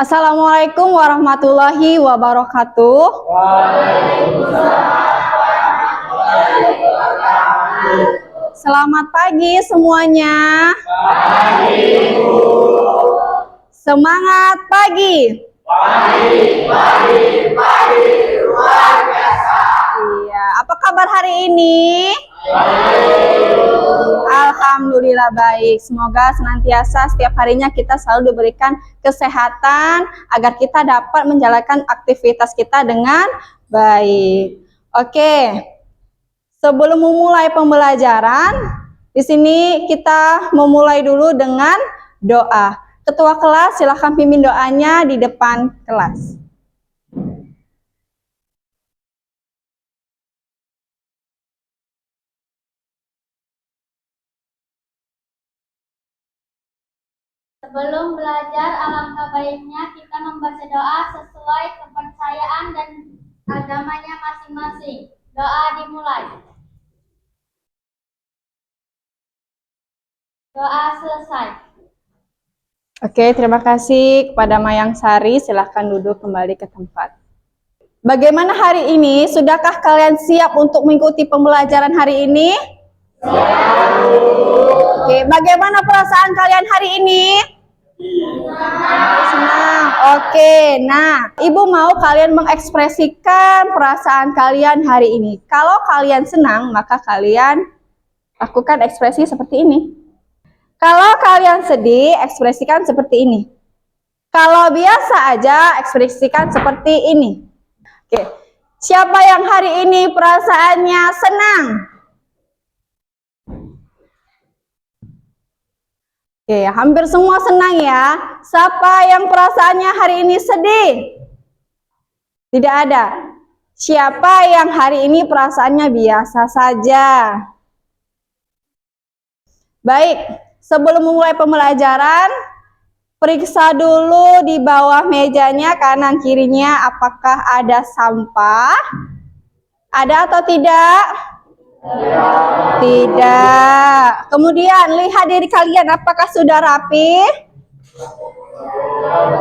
Assalamualaikum warahmatullahi wabarakatuh. Selamat pagi semuanya. Semangat pagi. Luar biasa. Iya, apa kabar hari ini? Alhamdulillah baik. Semoga senantiasa setiap harinya kita selalu diberikan kesehatan agar kita dapat menjalankan aktivitas kita dengan baik. Oke. Sebelum memulai pembelajaran, di sini kita memulai dulu dengan doa. Ketua kelas silakan pimpin doanya di depan kelas. Sebelum belajar, alangkah baiknya kita membaca doa sesuai kepercayaan dan agamanya masing-masing. Doa dimulai. Doa selesai. Oke, terima kasih kepada Mayang Sari. Silahkan duduk kembali ke tempat. Bagaimana hari ini? Sudahkah kalian siap untuk mengikuti pembelajaran hari ini? Oke, bagaimana perasaan kalian hari ini? Senang. Oke, nah, Ibu mau kalian mengekspresikan perasaan kalian hari ini. Kalau kalian senang, maka kalian lakukan ekspresi seperti ini. Kalau kalian sedih, ekspresikan seperti ini. Kalau biasa aja, ekspresikan seperti ini. Oke, siapa yang hari ini perasaannya senang? Oke, hampir semua senang ya. Siapa yang perasaannya hari ini sedih? Tidak ada. Siapa yang hari ini perasaannya biasa saja? Baik, sebelum memulai pembelajaran, periksa dulu di bawah mejanya kanan kirinya apakah ada sampah? Ada atau tidak? Tidak. Kemudian lihat diri kalian apakah sudah rapi?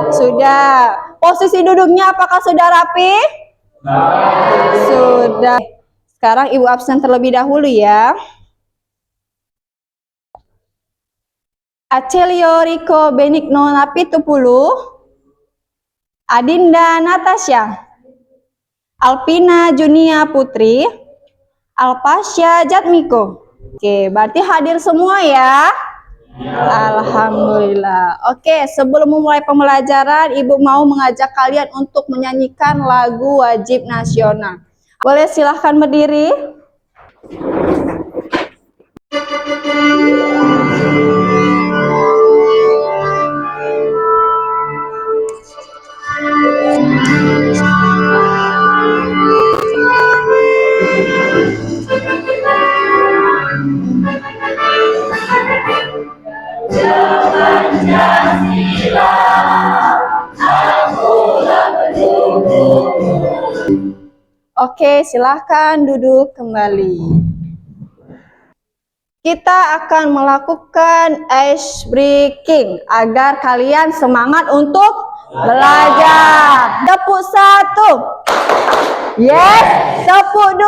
Sudah. Posisi duduknya apakah sudah rapi? Sudah. Sekarang Ibu absen terlebih dahulu ya. Acelio Rico Benigno Napitupulu, Adinda Natasha, Alpina Junia Putri, Alpasya Jatmiko. Oke, berarti hadir semua ya? Alhamdulillah. Oke, sebelum memulai pembelajaran, Ibu mau mengajak kalian untuk menyanyikan lagu wajib nasional. Boleh silahkan berdiri. Oke, silahkan duduk kembali. Kita akan melakukan ice breaking agar kalian semangat untuk belajar. Tepuk 1. Yes, tepuk 2.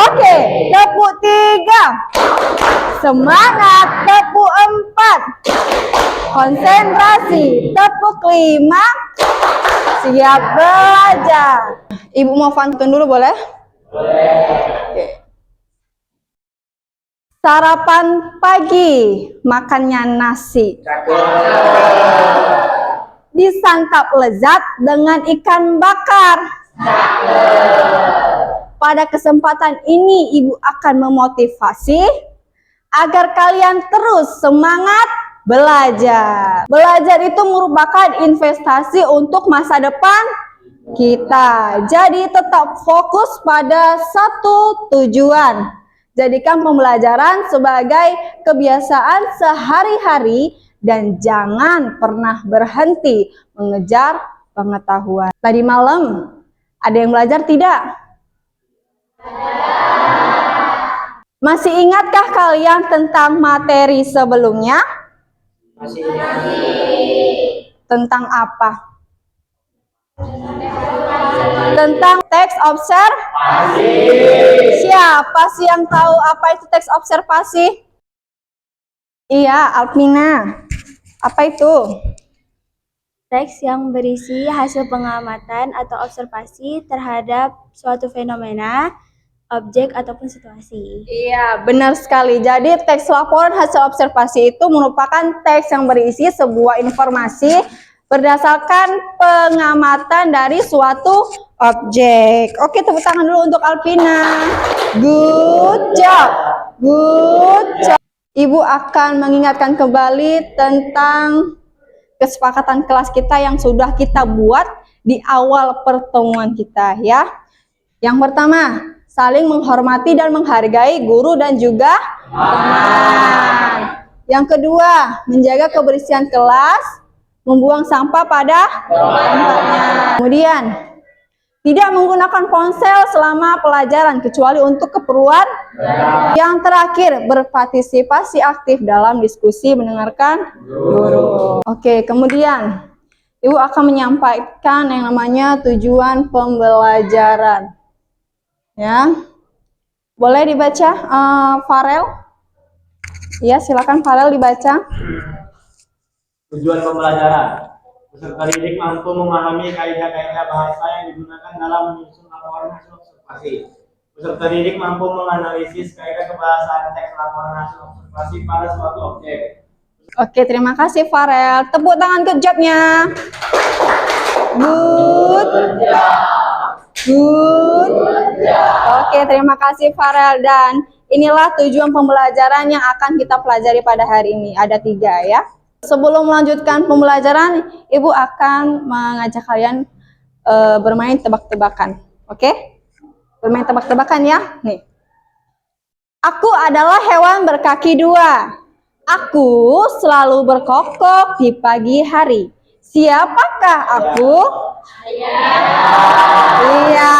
Oke, tepuk 3. Semangat, tepuk 4. Konsentrasi, tepuk 5. Siap belajar. Ibu mau pantun dulu boleh? Oke. Sarapan pagi, makannya nasi. Disantap lezat dengan ikan bakar. Pada kesempatan ini Ibu akan memotivasi agar kalian terus semangat belajar. Belajar itu merupakan investasi untuk masa depan kita. Jadi tetap fokus pada satu tujuan. Jadikan pembelajaran sebagai kebiasaan sehari-hari dan jangan pernah berhenti mengejar pengetahuan. Tadi malam ada yang belajar tidak? Masih ingatkah kalian tentang materi sebelumnya? Masih. Tentang apa? Tentang teks observasi. Siapa sih yang tahu apa itu teks observasi? Iya, Alpina. Apa itu? Teks yang berisi hasil pengamatan atau observasi terhadap suatu fenomena, objek, ataupun situasi. Iya, benar sekali. Jadi teks laporan hasil observasi itu merupakan teks yang berisi sebuah informasi berdasarkan pengamatan dari suatu objek. Oke, tepuk tangan dulu untuk Alpina. Good job. Good job. Ibu akan mengingatkan kembali tentang kesepakatan kelas kita yang sudah kita buat di awal pertemuan kita ya. Yang pertama, saling menghormati dan menghargai guru dan juga teman. Yang kedua, menjaga kebersihan kelas, membuang sampah pada tempatnya. Kemudian, tidak menggunakan ponsel selama pelajaran kecuali untuk keperluan. Yang terakhir, berpartisipasi aktif dalam diskusi mendengarkan guru. Oke, kemudian Ibu akan menyampaikan yang namanya tujuan pembelajaran. Ya, boleh dibaca, Farel? Ya, silakan Farel dibaca. Tujuan pembelajaran. Peserta didik mampu memahami kaidah-kaidah bahasa yang digunakan dalam menyusun laporan hasil observasi. Peserta didik mampu menganalisis kaidah kebahasaan teks laporan hasil observasi pada suatu objek. Oke, terima kasih Farel. Tepuk tangan good job-nya. Good. Good. Oke, terima kasih Farel. Dan inilah tujuan pembelajaran yang akan kita pelajari pada hari ini. Ada 3 ya. Sebelum melanjutkan pembelajaran, Ibu akan mengajak kalian bermain tebak-tebakan. Oke? Bermain tebak-tebakan ya. Nih. Aku adalah hewan berkaki 2. Aku selalu berkokok di pagi hari. Siapakah aku? Iya,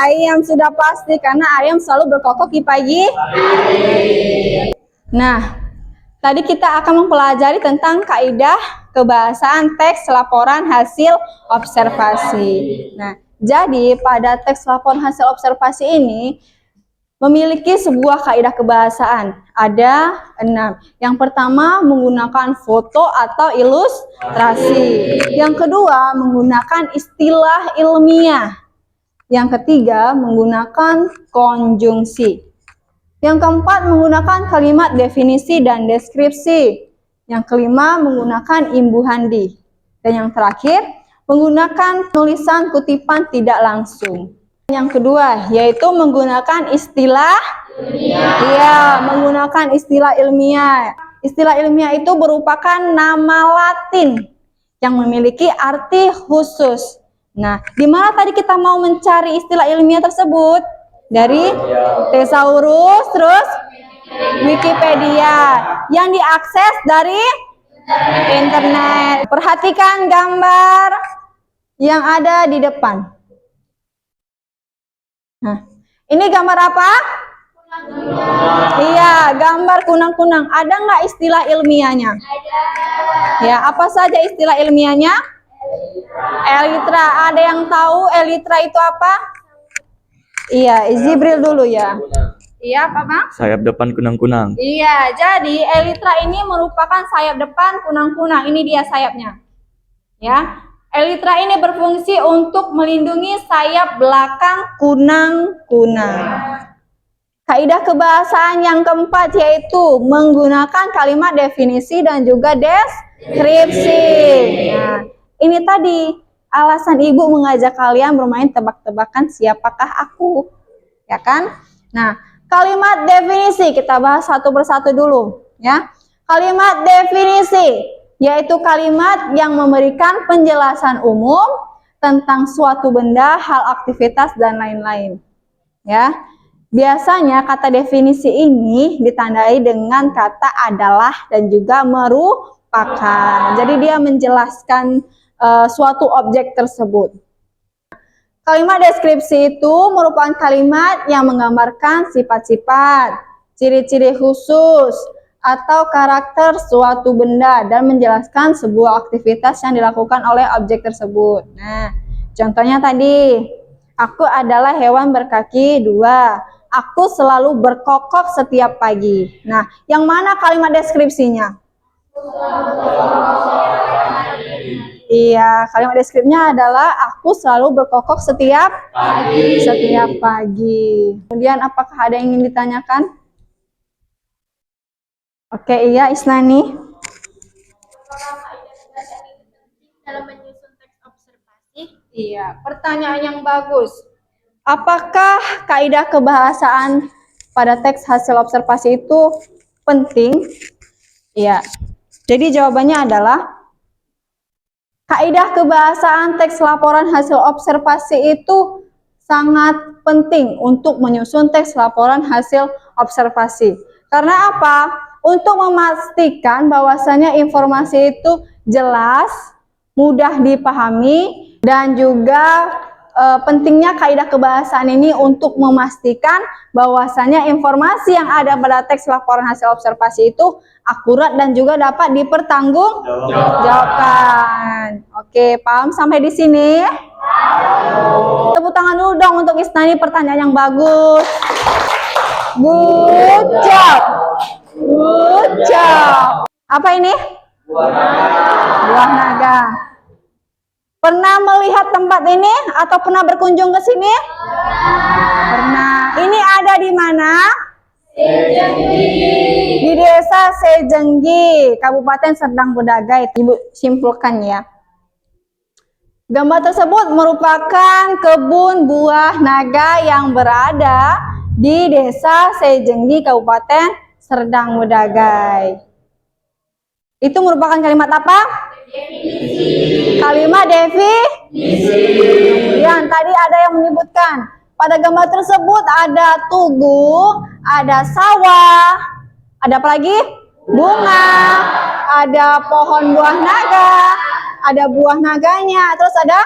ayam sudah pasti karena ayam selalu berkokok di pagi hari. Nah, tadi kita akan mempelajari tentang kaidah kebahasaan teks laporan hasil observasi. Nah, jadi pada teks laporan hasil observasi ini memiliki sebuah kaidah kebahasaan. Ada 6. Yang pertama menggunakan foto atau ilustrasi. Yang kedua menggunakan istilah ilmiah. Yang ketiga menggunakan konjungsi. Yang keempat menggunakan kalimat definisi dan deskripsi. Yang kelima menggunakan imbuhan di. Dan yang terakhir menggunakan tulisan kutipan tidak langsung. Yang kedua yaitu menggunakan istilah ilmiah. Iya, menggunakan istilah ilmiah. Istilah ilmiah itu merupakan nama Latin yang memiliki arti khusus. Nah, di mana tadi kita mau mencari istilah ilmiah tersebut? Dari Thesaurus, terus Wikipedia yang diakses dari internet. Perhatikan gambar yang ada di depan. Nah, ini gambar apa? Iya, gambar kunang-kunang. Ada nggak istilah ilmiahnya? Ya, apa saja istilah ilmiahnya? Elytra. Ada yang tahu elytra itu apa? Iya, Zibril dulu ya. Iya, apa Bang? Sayap depan kunang-kunang. Iya, jadi elytra ini merupakan sayap depan kunang-kunang. Ini dia sayapnya. Ya, elytra ini berfungsi untuk melindungi sayap belakang kunang-kunang. Kaidah kebahasaan yang keempat yaitu menggunakan kalimat definisi dan juga deskripsi. Nah, ini tadi alasan Ibu mengajak kalian bermain tebak-tebakan siapakah aku, ya kan? Nah, kalimat definisi kita bahas satu persatu dulu, ya. Kalimat definisi yaitu kalimat yang memberikan penjelasan umum tentang suatu benda, hal, aktivitas dan lain-lain. Ya. Biasanya kata definisi ini ditandai dengan kata adalah dan juga merupakan. Jadi dia menjelaskan suatu objek tersebut. Kalimat deskripsi itu merupakan kalimat yang menggambarkan sifat-sifat, ciri-ciri khusus, atau karakter suatu benda dan menjelaskan sebuah aktivitas yang dilakukan oleh objek tersebut. Nah, contohnya tadi, aku adalah hewan berkaki dua. Aku selalu berkokok setiap pagi. Nah, yang mana kalimat deskripsinya? Iya, kalimat deskripsinya adalah aku selalu berkokok setiap pagi. Kemudian apakah ada yang ingin ditanyakan? Oke, iya Isnani. Dalam menyusun teks observasi. Iya, pertanyaan yang bagus. Apakah kaidah kebahasaan pada teks hasil observasi itu penting? Iya. Jadi jawabannya adalah kaidah kebahasaan teks laporan hasil observasi itu sangat penting untuk menyusun teks laporan hasil observasi. Karena apa? Untuk memastikan bahwasannya informasi itu jelas, mudah dipahami, dan juga pentingnya kaidah kebahasaan ini untuk memastikan bahwasannya informasi yang ada pada teks laporan hasil observasi itu akurat dan juga dapat dipertanggungjawabkan. Oke, paham sampai di sini? Tepuk tangan dulu dong untuk Isnani, pertanyaan yang bagus. Good job. Good job. Apa ini? Buah naga. Pernah melihat tempat ini atau pernah berkunjung ke sini? Pernah. Ini ada di mana? Di Desa Sejenggi, Kabupaten Serdang Bedagai. Ibu simpulkan ya. Gambar tersebut merupakan kebun buah naga yang berada di Desa Sejenggi, Kabupaten Serdang Bedagai. Itu merupakan kalimat apa? Definisi. Kalimat definisi. Kemudian tadi ada yang menyebutkan pada gambar tersebut ada tugu, ada sawah, ada apa lagi? Bunga, ada pohon buah naga, ada buah naganya, terus ada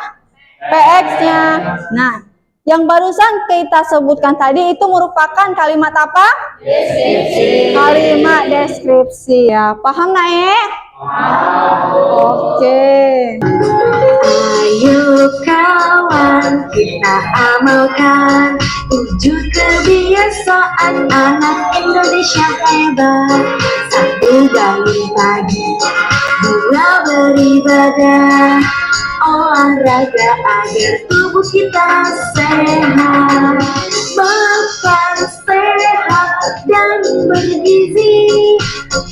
PX-nya. Nah, yang barusan kita sebutkan tadi itu merupakan kalimat apa? Deskripsi. Kalimat deskripsi ya. Paham Naik? Oke. Ayo kawan, kita amalkan wujud kebiasaan anak Indonesia hebat. Satu bangun pagi, dua beribadah, olahraga agar tubuh kita sehat. Makan sehat dan bergizi,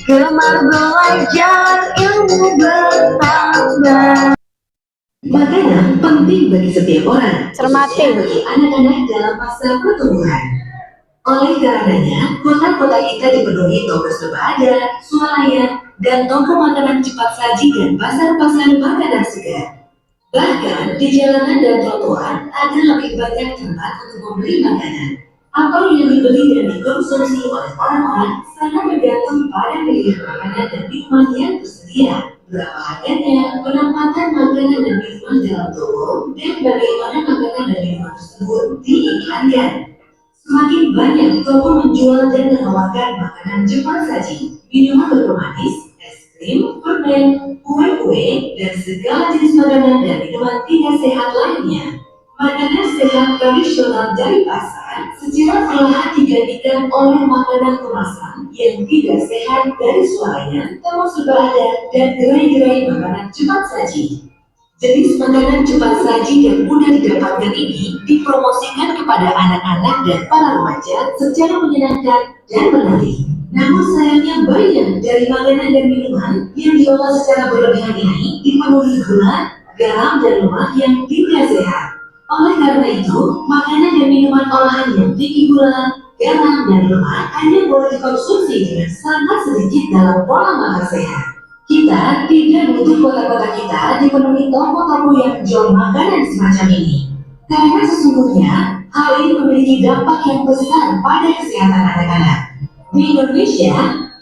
gemar belajar ilmu bertambah. Makanan penting bagi setiap orang, Cermati. khususnya bagi anak-anak dalam masa pertumbuhan. Oleh karenanya, kota-kota kita dipenuhi toko sebada, swalayan, dan toko makanan cepat saji dan pasar-pasar makanan segar. Bahkan di jalanan dan trotoar ada lebih banyak tempat untuk membeli makanan. Apa yang dibeli dan dikonsumsi oleh orang-orang sangat bergantung pada pilihan makanan dan minuman yang tersedia. Berapa harganya, penempatan makanan dan minuman dalam toko, dan bagaimana makanan dan minuman tersebut diiklankan. Semakin banyak toko menjual dan menawarkan makanan cepat saji, minuman berpemanis, es krim, permen, kue-kue, dan segala jenis makanan dan minuman tidak sehat lainnya. Makanan sehat tradisional dari pasar secara perlahan digantikan oleh makanan kemasan yang tidak sehat dari swalayan, termasuk berada dan gerai-gerai makanan cepat saji. Jenis makanan cepat saji yang mudah didapatkan ini dipromosikan kepada anak-anak dan para remaja secara menyenangkan dan menarik. Namun sayangnya banyak dari makanan dan minuman yang diolah secara berlebihan ini dipenuhi gula, garam, dan lemak yang tidak sehat. Oleh karena itu, makanan dan minuman olahan yang tinggi gula, garam, dan lemak hanya boleh dikonsumsi dengan sangat sedikit dalam pola makan sehat. Kita tidak butuh kota-kota kita dipenuhi toko-toko yang jual makanan semacam ini. Karena sesungguhnya, hal ini memiliki dampak yang besar pada kesehatan anak-anak. Di Indonesia,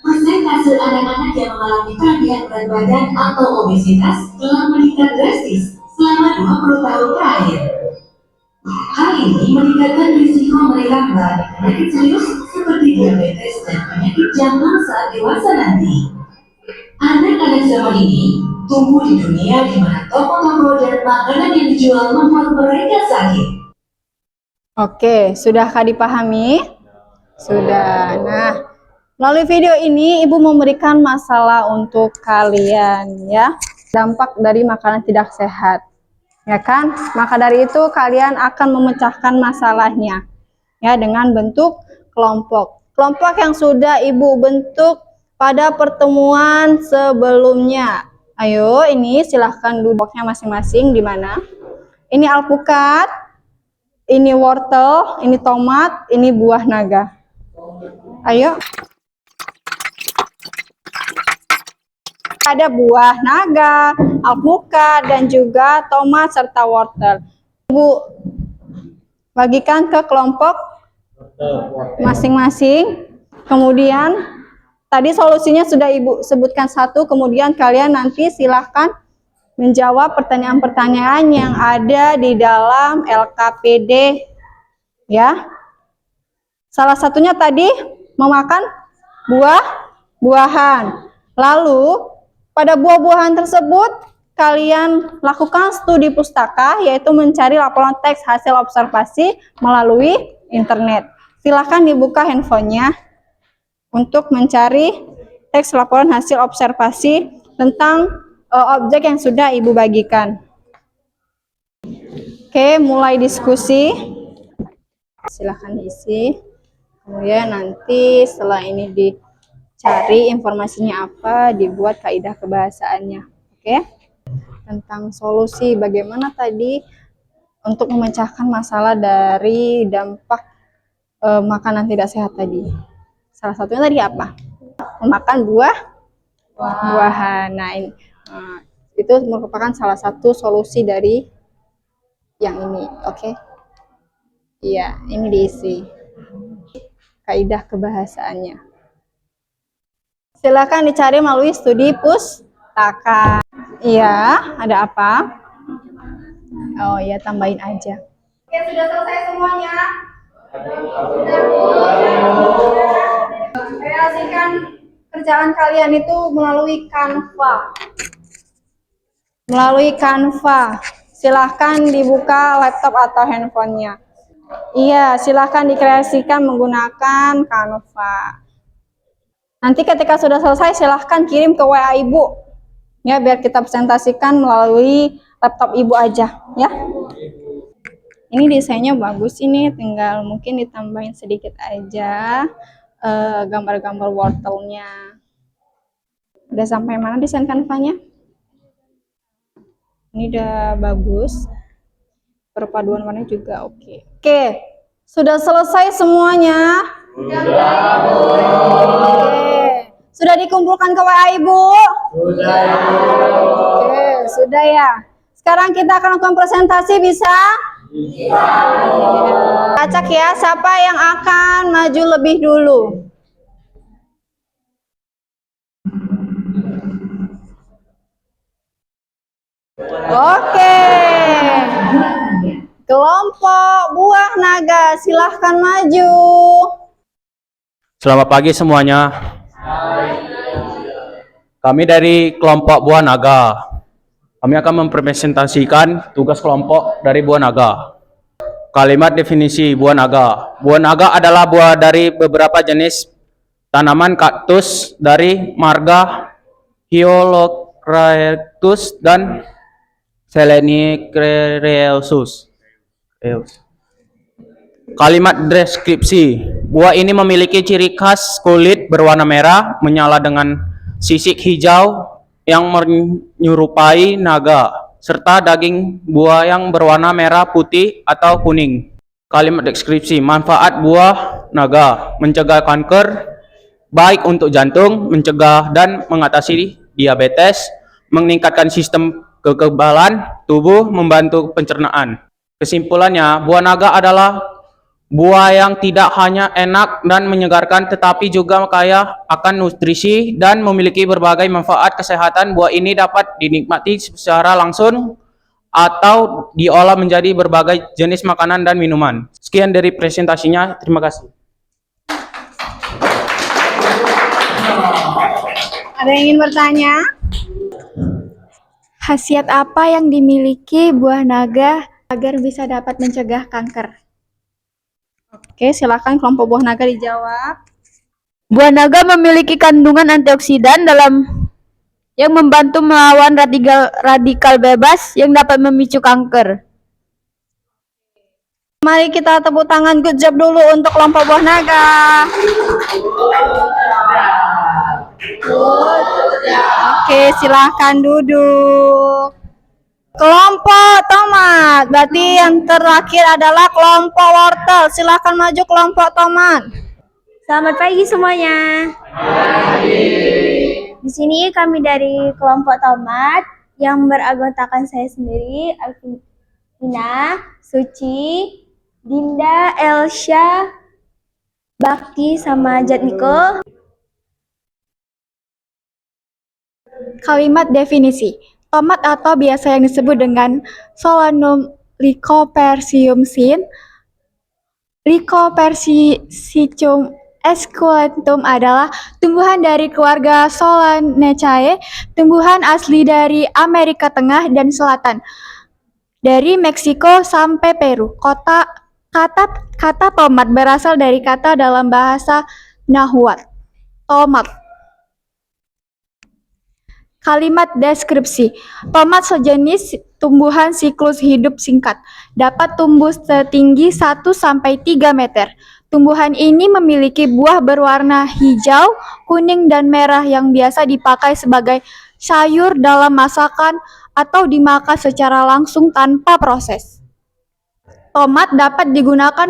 persentase anak-anak yang mengalami kelebihan berat badan atau obesitas telah meningkat drastis selama 20 tahun terakhir. Hal ini meningkatkan risiko mereka mengalami penyakit serius seperti diabetes dan penyakit jantung saat dewasa nanti. Anak-anak zaman ini tumbuh di dunia di mana toko-toko dan makanan yang dijual membuat mereka sakit. Oke, sudahkah dipahami? Sudah. Nah, melalui video ini Ibu memberikan masalah untuk kalian ya. Dampak dari makanan tidak sehat. Ya kan? Maka dari itu kalian akan memecahkan masalahnya ya dengan bentuk kelompok. Kelompok yang sudah Ibu bentuk pada pertemuan sebelumnya. Ayo, ini silahkan duduknya masing-masing di mana? Ini alpukat, ini wortel, ini tomat, ini buah naga. Ayo. Ada buah naga, alpukat, dan juga tomat serta wortel. Ibu bagikan ke kelompok masing-masing. Kemudian tadi solusinya sudah Ibu sebutkan satu. Kemudian kalian nanti silahkan menjawab pertanyaan-pertanyaan yang ada di dalam LKPD ya. Salah satunya tadi memakan buah-buahan. Lalu pada buah-buahan tersebut, kalian lakukan studi pustaka, yaitu mencari laporan teks hasil observasi melalui internet. Silahkan dibuka handphonenya untuk mencari teks laporan hasil observasi tentang objek yang sudah Ibu bagikan. Oke, mulai diskusi. Silahkan diisi. Kemudian nanti setelah ini cari informasinya apa, dibuat kaidah kebahasaannya. Oke? Tentang solusi bagaimana tadi untuk memecahkan masalah dari dampak makanan tidak sehat tadi. Salah satunya tadi apa? Memakan buah-buahan. Nah, itu merupakan salah satu solusi dari yang ini. Oke? Iya, ini diisi kaidah kebahasaannya. Silakan dicari melalui studi pustaka. Iya, ada apa? Oh iya, tambahin aja. Oke, sudah selesai semuanya? Kreasikan kerjaan kalian itu melalui Canva. Silahkan dibuka laptop atau handphonenya. Iya, silahkan dikreasikan menggunakan Canva. Nanti ketika sudah selesai silahkan kirim ke WA Ibu ya, biar kita presentasikan melalui laptop Ibu aja ya. Ini desainnya bagus, ini tinggal mungkin ditambahin sedikit aja gambar-gambar wortelnya. Udah sampai mana desain Canva-nya? Ini udah bagus, perpaduan warnanya juga oke. Oke, sudah selesai semuanya? Sudah dikumpulkan ke WA Ibu? Sudah. Oke, sudah ya. Sekarang kita akan lakukan presentasi, bisa? Bisa. Acak ya, siapa yang akan maju lebih dulu? Oke. Kelompok buah naga, silahkan maju. Selamat pagi semuanya. Kami dari kelompok buah naga. Kami akan mempresentasikan tugas kelompok dari buah naga. Kalimat definisi buah naga. Buah naga adalah buah dari beberapa jenis tanaman kaktus dari marga Hyolocratus dan Selenicrereus. Kalimat deskripsi. Buah ini memiliki ciri khas kulit berwarna merah menyala dengan sisik hijau yang menyerupai naga, serta daging buah yang berwarna merah, putih, atau kuning. Kalimat deskripsi. Manfaat buah naga: mencegah kanker, baik untuk jantung, mencegah dan mengatasi diabetes, meningkatkan sistem kekebalan tubuh, membantu pencernaan. Kesimpulannya, buah naga adalah buah yang tidak hanya enak dan menyegarkan, tetapi juga kaya akan nutrisi dan memiliki berbagai manfaat kesehatan. Buah ini dapat dinikmati secara langsung atau diolah menjadi berbagai jenis makanan dan minuman. Sekian dari presentasinya, terima kasih. Ada yang ingin bertanya? Khasiat apa yang dimiliki buah naga agar bisa dapat mencegah kanker? Oke, silakan kelompok buah naga dijawab. Buah naga memiliki kandungan antioksidan yang membantu melawan radikal bebas yang dapat memicu kanker. Mari kita tepuk tangan good job dulu untuk kelompok buah naga. Oke, silahkan duduk. Kelompok tomat, berarti yang terakhir adalah kelompok wortel. Silahkan maju kelompok tomat. Selamat pagi semuanya. Di sini kami dari kelompok tomat yang beranggotakan saya sendiri, Alvina, Suci, Dinda, Elsha, Bakti, sama Jatmiko. Kalimat definisi. Tomat atau biasa yang disebut dengan Solanum lycopersicum sin, Lycopersicum esculentum adalah tumbuhan dari keluarga Solanaceae, tumbuhan asli dari Amerika Tengah dan Selatan, dari Meksiko sampai Peru. Kata tomat berasal dari kata dalam bahasa Nahuatl, tomat. Kalimat deskripsi. Tomat sejenis tumbuhan siklus hidup singkat, dapat tumbuh setinggi 1-3 meter. Tumbuhan ini memiliki buah berwarna hijau, kuning, dan merah yang biasa dipakai sebagai sayur dalam masakan atau dimakan secara langsung tanpa proses. Tomat dapat digunakan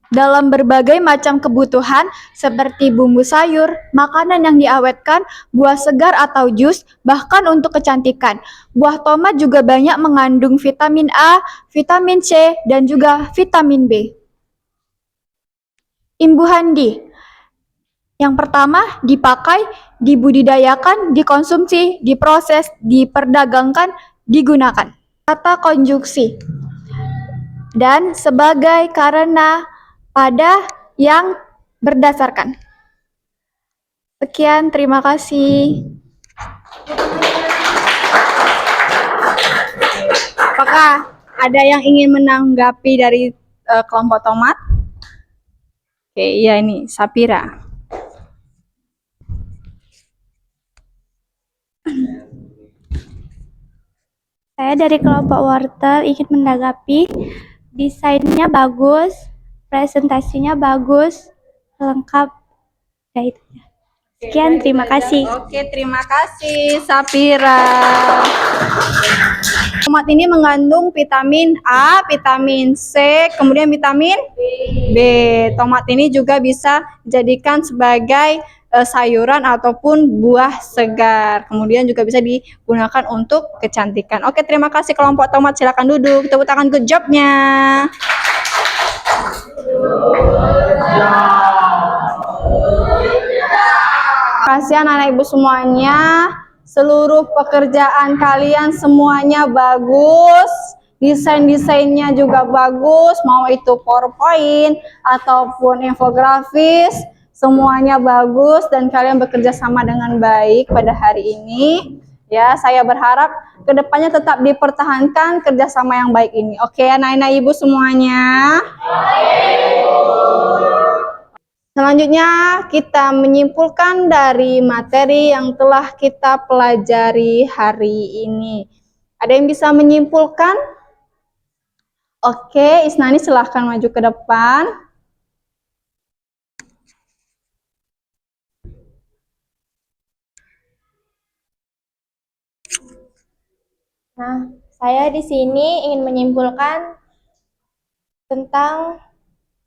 dalam berbagai macam kebutuhan seperti bumbu sayur, makanan yang diawetkan, buah segar atau jus, bahkan untuk kecantikan. Buah tomat juga banyak mengandung vitamin A, vitamin C, dan juga vitamin B. Imbuhan di. Yang pertama, dipakai, dibudidayakan, dikonsumsi, diproses, diperdagangkan, digunakan. Kata konjungsi. Dan sebagai, karena, pada, yang, berdasarkan. Sekian, terima kasih. Apakah ada yang ingin menanggapi dari kelompok tomat? Oke, iya ini Sapira. Saya dari kelompok wortel ingin menanggapi. Desainnya bagus, presentasinya bagus, lengkap. Ya itu. Sekian, terima kasih. Oke, terima kasih Sapira. Tomat ini mengandung vitamin A, vitamin C, kemudian vitamin B. Tomat ini juga bisa dijadikan sebagai sayuran ataupun buah segar. Kemudian juga bisa digunakan untuk kecantikan. Oke, terima kasih kelompok tomat. Silakan duduk. Tepuk tangan good job-nya. Terima kasih anak-anak ibu semuanya. Seluruh pekerjaan kalian semuanya bagus. Desain-desainnya juga bagus. Mau itu PowerPoint ataupun infografis. Semuanya bagus dan kalian bekerja sama dengan baik pada hari ini. Ya, saya berharap kedepannya tetap dipertahankan kerjasama yang baik ini. Oke, anak-anak ibu semuanya. Selanjutnya kita menyimpulkan dari materi yang telah kita pelajari hari ini. Ada yang bisa menyimpulkan? Oke, Isnani silahkan maju ke depan. Nah, saya di sini ingin menyimpulkan tentang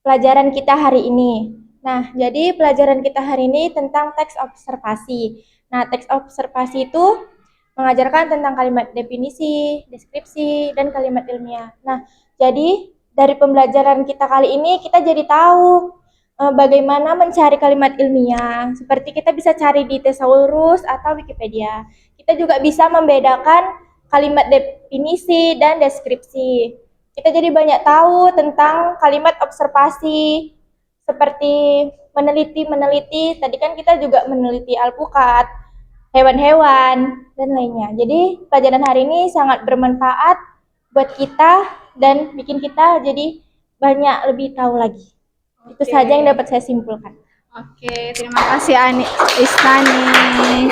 pelajaran kita hari ini. Nah, jadi pelajaran kita hari ini tentang teks observasi. Nah, teks observasi itu mengajarkan tentang kalimat definisi, deskripsi, dan kalimat ilmiah. Nah, jadi dari pembelajaran kita kali ini kita jadi tahu bagaimana mencari kalimat ilmiah. Seperti kita bisa cari di Thesaurus atau Wikipedia. Kita juga bisa membedakan kalimat definisi, dan deskripsi. Kita jadi banyak tahu tentang kalimat observasi, seperti meneliti. Tadi kan kita juga meneliti alpukat, hewan-hewan, dan lainnya. Jadi pelajaran hari ini sangat bermanfaat buat kita dan bikin kita jadi banyak lebih tahu lagi. Itu saja yang dapat saya simpulkan. Oke, terima kasih Istani.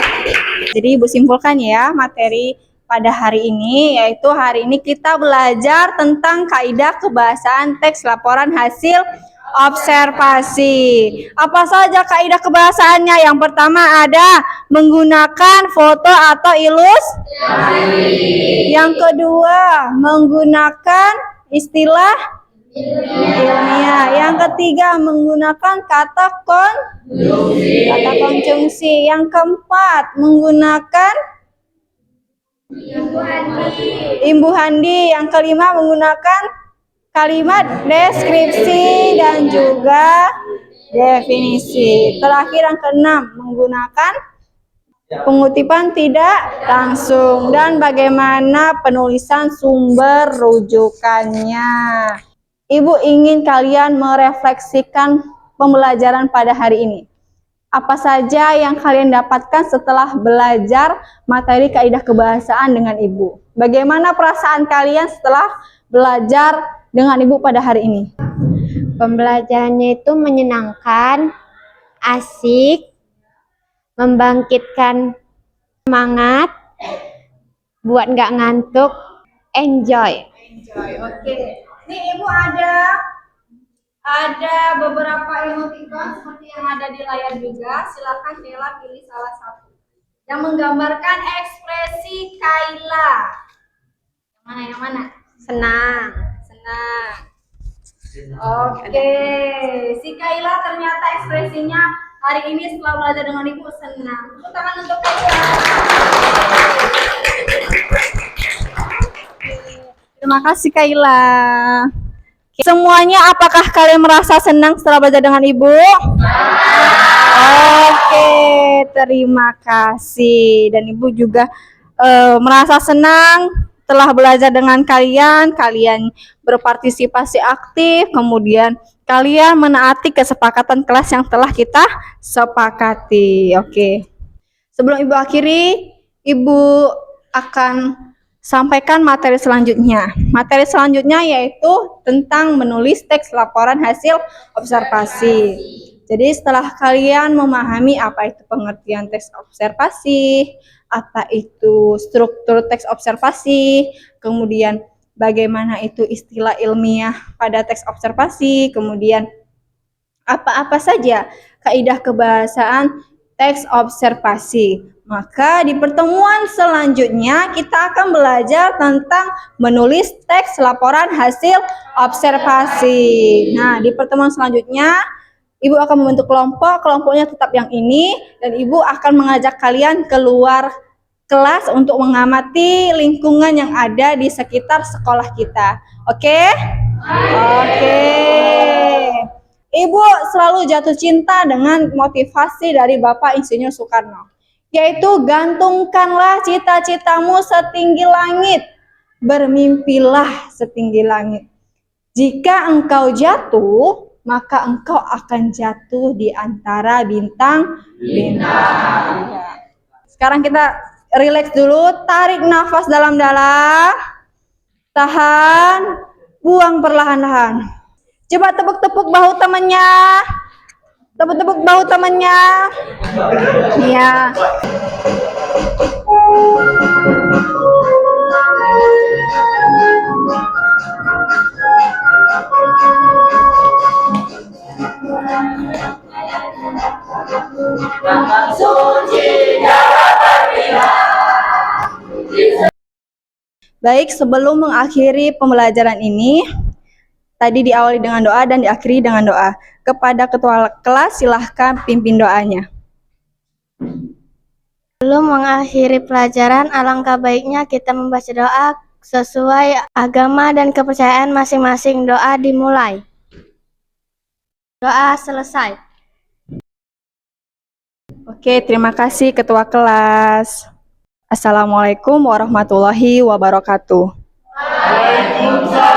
Jadi Ibu simpulkan ya materi pada hari ini, yaitu hari ini kita belajar tentang kaidah kebahasaan teks laporan hasil observasi. Apa saja kaidah kebahasaannya? Yang pertama ada menggunakan foto atau ilustrasi. Yang kedua, menggunakan istilah ilmiah. Yang ketiga, menggunakan kata konjungsi. Yang keempat, menggunakan imbuh handi. Yang kelima, menggunakan kalimat deskripsi dan juga definisi. Terakhir yang keenam, menggunakan pengutipan tidak langsung dan bagaimana penulisan sumber rujukannya. Ibu ingin kalian merefleksikan pembelajaran pada hari ini. Apa saja yang kalian dapatkan setelah belajar materi kaidah kebahasaan dengan Ibu? Bagaimana perasaan kalian setelah belajar dengan Ibu pada hari ini? Pembelajarannya itu menyenangkan, asik, membangkitkan semangat, buat nggak ngantuk, enjoy. Oke. Ini Ibu ada beberapa emoticon seperti yang ada di layar juga. Silakan Kayla pilih salah satu yang menggambarkan ekspresi Kayla. Yang mana? Senang. Oke. Si Kayla ternyata ekspresinya hari ini setelah belajar dengan Ibu senang. Tepuk tangan untuk Kayla. Terima kasih Kayla. Semuanya apakah kalian merasa senang setelah belajar dengan Ibu? Oke, terima kasih. Dan Ibu juga merasa senang setelah belajar dengan kalian. Kalian berpartisipasi aktif, kemudian kalian menaati kesepakatan kelas yang telah kita sepakati. Oke. Sebelum Ibu akhiri, Ibu akan sampaikan materi selanjutnya. Materi selanjutnya yaitu tentang menulis teks laporan hasil observasi. Jadi setelah kalian memahami apa itu pengertian teks observasi, apa itu struktur teks observasi, kemudian bagaimana itu istilah ilmiah pada teks observasi, kemudian apa-apa saja kaidah kebahasaan teks observasi. Maka di pertemuan selanjutnya kita akan belajar tentang menulis teks laporan hasil observasi. Nah, di pertemuan selanjutnya Ibu akan membentuk kelompoknya tetap yang ini, dan Ibu akan mengajak kalian keluar kelas untuk mengamati lingkungan yang ada di sekitar sekolah kita. Oke? Oke. Ibu selalu jatuh cinta dengan motivasi dari Bapak Insinyur Soekarno, yaitu gantungkanlah cita-citamu setinggi langit, bermimpilah setinggi langit. Jika engkau jatuh, maka engkau akan jatuh di antara bintang-bintang. Sekarang kita rileks dulu, tarik nafas dalam-dalam, tahan, buang perlahan-lahan. Coba tepuk-tepuk bahu temannya. Tepuk-tepuk bahu temannya. Iya. Baik, sebelum mengakhiri pembelajaran ini, tadi diawali dengan doa dan diakhiri dengan doa. Kepada ketua kelas, silahkan pimpin doanya. Sebelum mengakhiri pelajaran, alangkah baiknya kita membaca doa sesuai agama dan kepercayaan masing-masing. Doa dimulai. Doa selesai. Oke, terima kasih ketua kelas. Assalamualaikum warahmatullahi wabarakatuh. Waalaikumsalam.